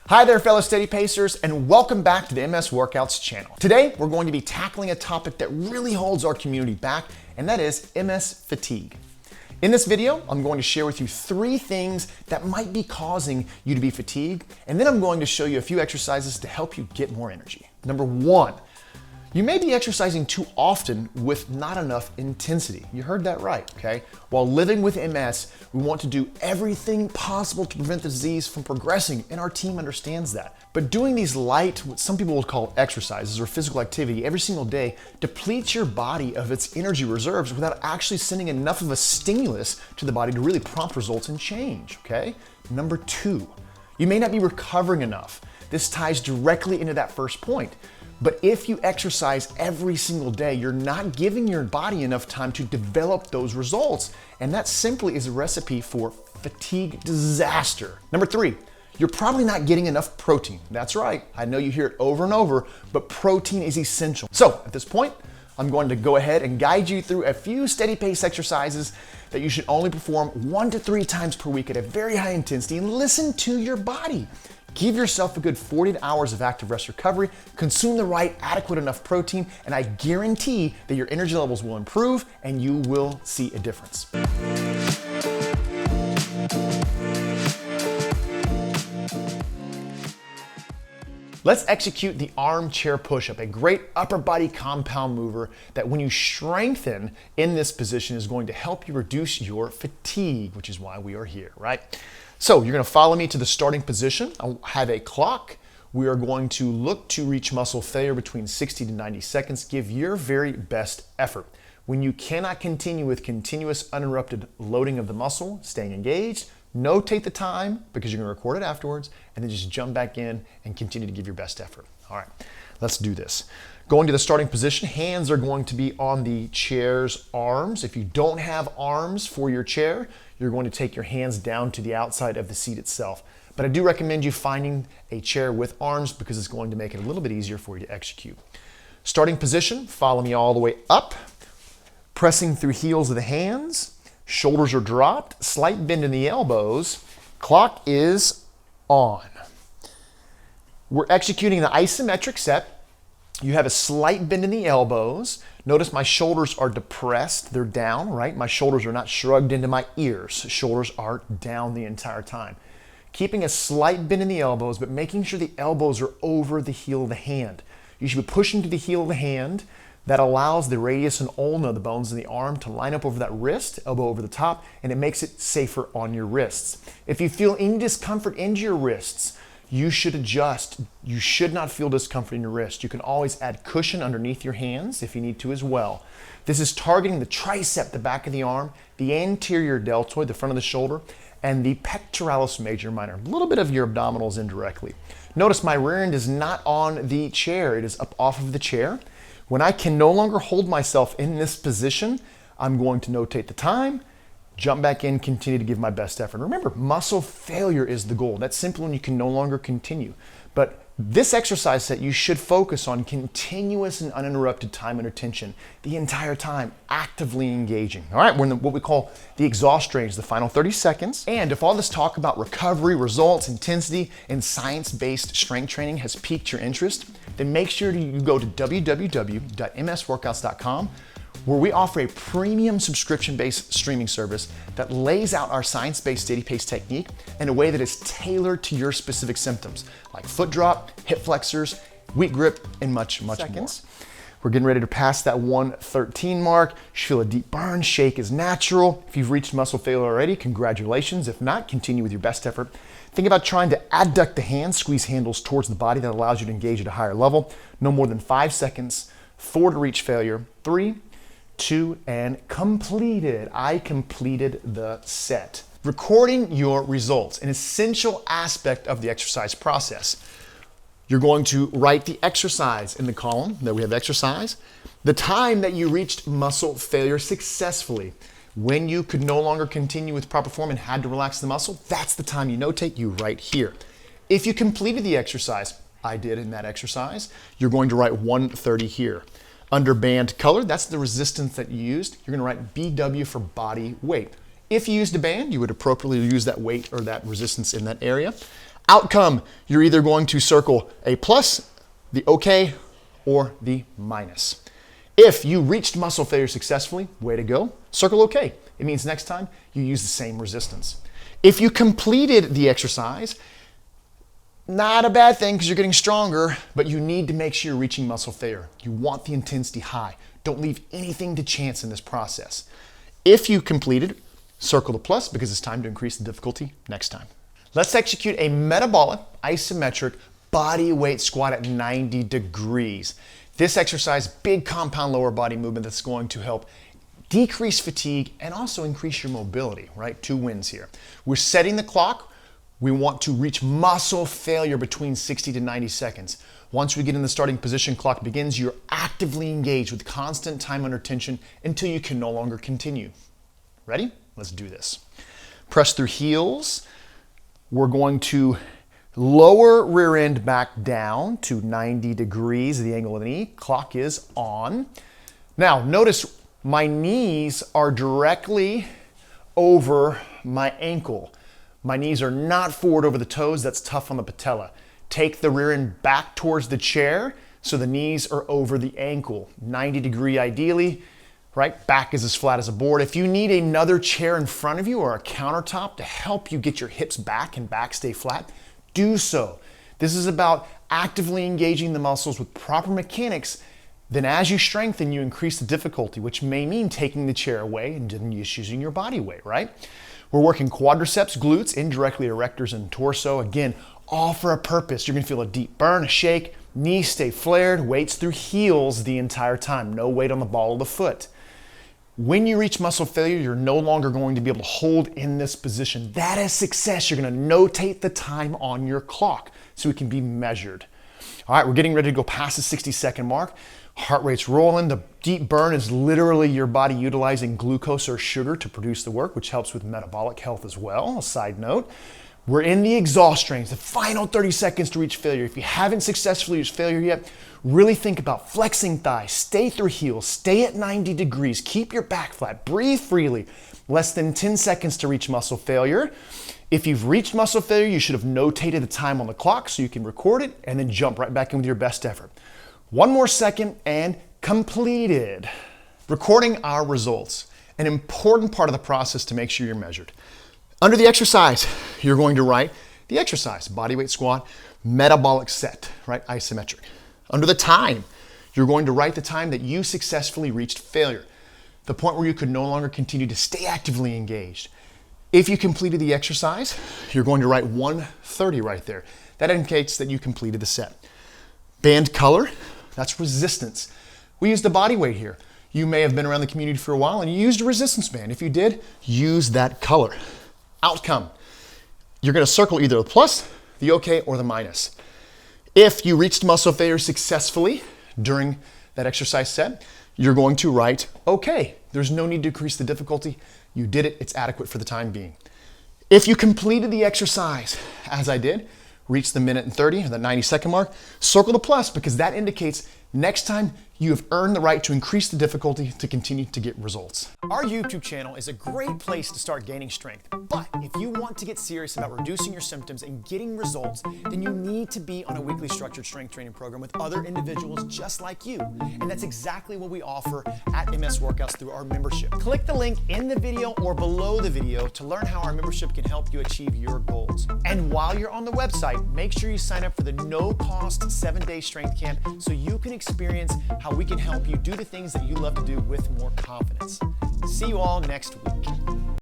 Hi there, fellow Steady Pacers, and welcome back to the MS Workouts channel. Today, we're going to be tackling a topic that really holds our community back, and that is MS fatigue. In this video, I'm going to share with you 3 things that might be causing you to be fatigued, and then I'm going to show you a few exercises to help you get more energy. Number 1, you may be exercising too often with not enough intensity. You heard that right, okay? While living with MS, we want to do everything possible to prevent the disease from progressing, and our team understands that. But doing these light, what some people would call exercises or physical activity every single day depletes your body of its energy reserves without actually sending enough of a stimulus to the body to really prompt results and change, okay? Number 2, you may not be recovering enough. This ties directly into that first point. But if you exercise every single day, you're not giving your body enough time to develop those results. And that simply is a recipe for fatigue disaster. Number 3, you're probably not getting enough protein. That's right. I know you hear it over and over, but protein is essential. So at this point, I'm going to go ahead and guide you through a few steady pace exercises that you should only perform 1 to 3 times per week at a very high intensity, and listen to your body. Give yourself a good 40 hours of active rest recovery, consume the right adequate enough protein, and I guarantee that your energy levels will improve and you will see a difference. Let's execute the armchair push-up, a great upper body compound mover that when you strengthen in this position is going to help you reduce your fatigue, which is why we are here, right? So you're gonna follow me to the starting position. I'll have a clock. We are going to look to reach muscle failure between 60 to 90 seconds. Give your very best effort. When you cannot continue with continuous uninterrupted loading of the muscle, staying engaged, notate the time because you're gonna record it afterwards, and then just jump back in and continue to give your best effort. All right, let's do this. Going to the starting position, hands are going to be on the chair's arms. If you don't have arms for your chair, you're going to take your hands down to the outside of the seat itself. But I do recommend you finding a chair with arms because it's going to make it a little bit easier for you to execute. Starting position, follow me all the way up, pressing through heels of the hands, shoulders are dropped, slight bend in the elbows, clock is on. We're executing the isometric set. You have a slight bend in the elbows. Notice my shoulders are depressed, they're down, right? My shoulders are not shrugged into my ears. Shoulders are down the entire time. Keeping a slight bend in the elbows, but making sure the elbows are over the heel of the hand. You should be pushing to the heel of the hand. That allows the radius and ulna, the bones in the arm, to line up over that wrist, elbow over the top, and it makes it safer on your wrists. If you feel any discomfort into your wrists, you should adjust. You should not feel discomfort in your wrist. You can always add cushion underneath your hands if you need to as well. This is targeting the tricep, the back of the arm, the anterior deltoid, the front of the shoulder, and the pectoralis major minor, a little bit of your abdominals indirectly. Notice my rear end is not on the chair. It is up off of the chair. When I can no longer hold myself in this position, I'm going to notate the time, jump back in, continue to give my best effort. Remember, muscle failure is the goal. That's simply when you can no longer continue. But this exercise set, you should focus on continuous and uninterrupted time and attention the entire time, actively engaging. All right, we're in what we call the exhaust range, the final 30 seconds. And if all this talk about recovery, results, intensity, and science-based strength training has piqued your interest, then make sure you go to www.msworkouts.com, where we offer a premium subscription-based streaming service that lays out our science-based steady pace technique in a way that is tailored to your specific symptoms, like foot drop, hip flexors, weak grip, and much more. We're getting ready to pass that 113 mark. You feel a deep burn, shake is natural. If you've reached muscle failure already, congratulations. If not, continue with your best effort. Think about trying to adduct the hands, squeeze handles towards the body. That allows you to engage at a higher level. No more than 5 seconds. 4 to reach failure. 3, 2, and completed. I completed the set. Recording your results, an essential aspect of the exercise process. You're going to write the exercise in the column that we have exercise, the time that you reached muscle failure successfully. When you could no longer continue with proper form and had to relax the muscle, that's the time you notate, you write here. If you completed the exercise, I did in that exercise, you're going to write 130 here. Under band color, that's the resistance that you used. You're gonna write BW for body weight. If you used a band, you would appropriately use that weight or that resistance in that area. Outcome, you're either going to circle a plus, the okay, or the minus. If you reached muscle failure successfully, way to go, circle okay. It means next time you use the same resistance. If you completed the exercise, not a bad thing because you're getting stronger, but you need to make sure you're reaching muscle failure. You want the intensity high. Don't leave anything to chance in this process. If you completed, circle the plus because it's time to increase the difficulty next time. Let's execute a metabolic isometric body weight squat at 90 degrees. This exercise, big compound lower body movement that's going to help decrease fatigue and also increase your mobility, right? 2 wins here. We're setting the clock. We want to reach muscle failure between 60 to 90 seconds. Once we get in the starting position, clock begins, you're actively engaged with constant time under tension until you can no longer continue. Ready? Let's do this. Press through heels. We're going to lower rear end back down to 90 degrees, the angle of the knee. Clock is on. Now, notice my knees are directly over my ankle. My knees are not forward over the toes. That's tough on the patella. Take the rear end back towards the chair so the knees are over the ankle. 90 degree ideally, right? Back is as flat as a board. If you need another chair in front of you or a countertop to help you get your hips back and back stay flat, do so. This is about actively engaging the muscles with proper mechanics. Then as you strengthen, you increase the difficulty, which may mean taking the chair away and then just using your body weight, right? We're working quadriceps, glutes, indirectly erectors and torso. Again, all for a purpose. You're gonna feel a deep burn, a shake, knees stay flared, weights through heels the entire time. No weight on the ball of the foot. When you reach muscle failure, you're no longer going to be able to hold in this position. That is success. You're gonna notate the time on your clock so it can be measured. All right, we're getting ready to go past the 60-second mark. Heart rate's rolling. The deep burn is literally your body utilizing glucose or sugar to produce the work, which helps with metabolic health as well. A side note. We're in the exhaust range, the final 30 seconds to reach failure. If you haven't successfully reached failure yet, really think about flexing thighs, stay through heels, stay at 90 degrees, keep your back flat, breathe freely. Less than 10 seconds to reach muscle failure. If you've reached muscle failure, you should have notated the time on the clock so you can record it and then jump right back in with your best effort. 1 more second and completed. Recording our results, an important part of the process to make sure you're measured. Under the exercise, you're going to write the exercise, body weight squat, metabolic set, right? Isometric. Under the time, you're going to write the time that you successfully reached failure, the point where you could no longer continue to stay actively engaged. If you completed the exercise, you're going to write 1:30 right there. That indicates that you completed the set. Band color, that's resistance. We used the body weight here. You may have been around the community for a while and you used a resistance band. If you did, use that color. Outcome, you're gonna circle either the plus, the okay, or the minus. If you reached muscle failure successfully during that exercise set, you're going to write okay. There's no need to increase the difficulty. You did it, it's adequate for the time being. If you completed the exercise, as I did, reached the 1:30 or the 90-second mark, circle the plus because that indicates next time you have earned the right to increase the difficulty to continue to get results. Our YouTube channel is a great place to start gaining strength, but if you want to get serious about reducing your symptoms and getting results, then you need to be on a weekly structured strength training program with other individuals just like you. And that's exactly what we offer at MS Workouts through our membership. Click the link in the video or below the video to learn how our membership can help you achieve your goals. And while you're on the website, make sure you sign up for the no-cost 7-day strength camp so you can experience how we can help you do the things that you love to do with more confidence. See you all next week.